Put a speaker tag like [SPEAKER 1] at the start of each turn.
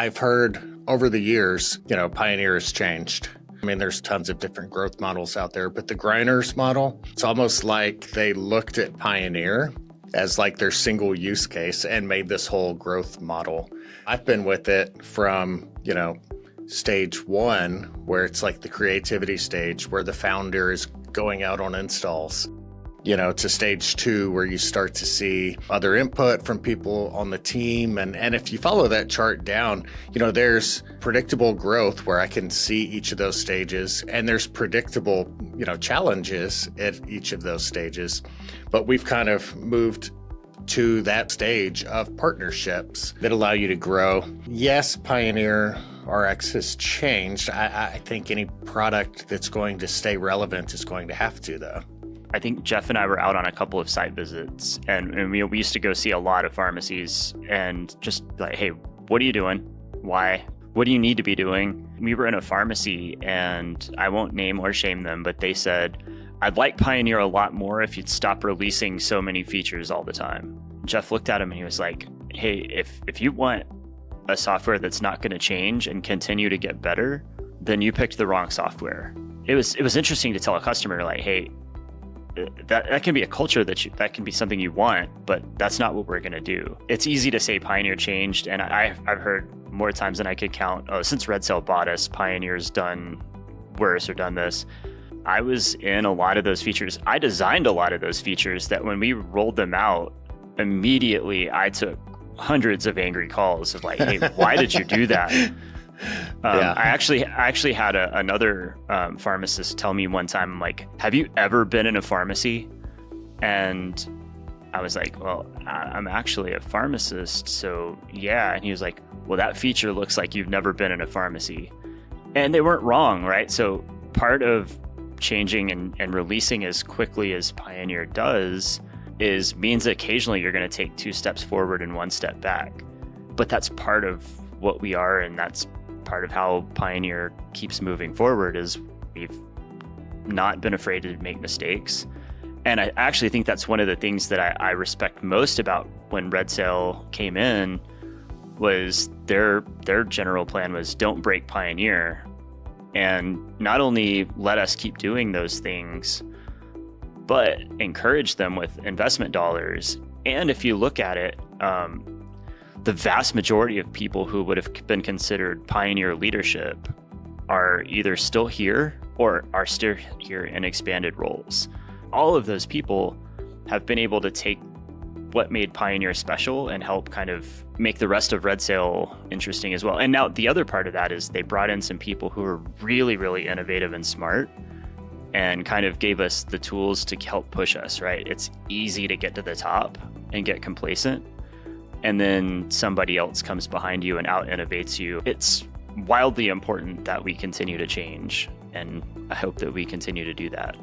[SPEAKER 1] I've heard over the years, Pioneer has changed. I mean, there's tons of different growth models out there, but the grinders model, it's almost like they looked at Pioneer as like their single use case and made this whole growth model. I've been with it from, stage one, where it's like the creativity stage where the founder is going out on installs, to stage two, where you start to see other input from people on the team. And if you follow that chart down, there's predictable growth where I can see each of those stages, and there's predictable, challenges at each of those stages. But we've kind of moved to that stage of partnerships that allow you to grow. Yes, PioneerRx has changed. I think any product that's going to stay relevant is going to have to, though.
[SPEAKER 2] I think Jeff and I were out on a couple of site visits, and we used to go see a lot of pharmacies and just like, hey, what are you doing? Why? What do you need to be doing? We were in a pharmacy, and I won't name or shame them, but they said, I'd like Pioneer a lot more if you'd stop releasing so many features all the time. Jeff looked at him and he was like, hey, if you want a software that's not going to change and continue to get better, then you picked the wrong software. It was interesting to tell a customer, like, hey, that can be a culture that can be something you want, but that's not what we're going to do. It's easy to say Pioneer changed, and I've heard more times than I could count, since RedSail bought us, Pioneer's done worse or done this. I was in a lot of those features. I designed a lot of those features that when we rolled them out, immediately I took hundreds of angry calls of like, hey, why did you do that? Yeah. I actually had another pharmacist tell me one time, like, have you ever been in a pharmacy? And I was like, well, I'm actually a pharmacist, so yeah. And he was like, well, that feature looks like you've never been in a pharmacy. And they weren't wrong, right? So part of changing and releasing as quickly as Pioneer does means that occasionally you're going to take 2 steps forward and 1 step back. But that's part of what we are, and that's part of how Pioneer keeps moving forward, is we've not been afraid to make mistakes. And I actually think that's one of the things that I respect most about when RedSail came in, was their general plan was don't break Pioneer, and not only let us keep doing those things, but encourage them with investment dollars. And if you look at it, the vast majority of people who would have been considered Pioneer leadership are either still here or are still here in expanded roles. All of those people have been able to take what made Pioneer special and help kind of make the rest of RedSail interesting as well. And now the other part of that is they brought in some people who are really, really innovative and smart, and kind of gave us the tools to help push us, right? It's easy to get to the top and get complacent, and then somebody else comes behind you and out innovates you. It's wildly important that we continue to change, and I hope that we continue to do that.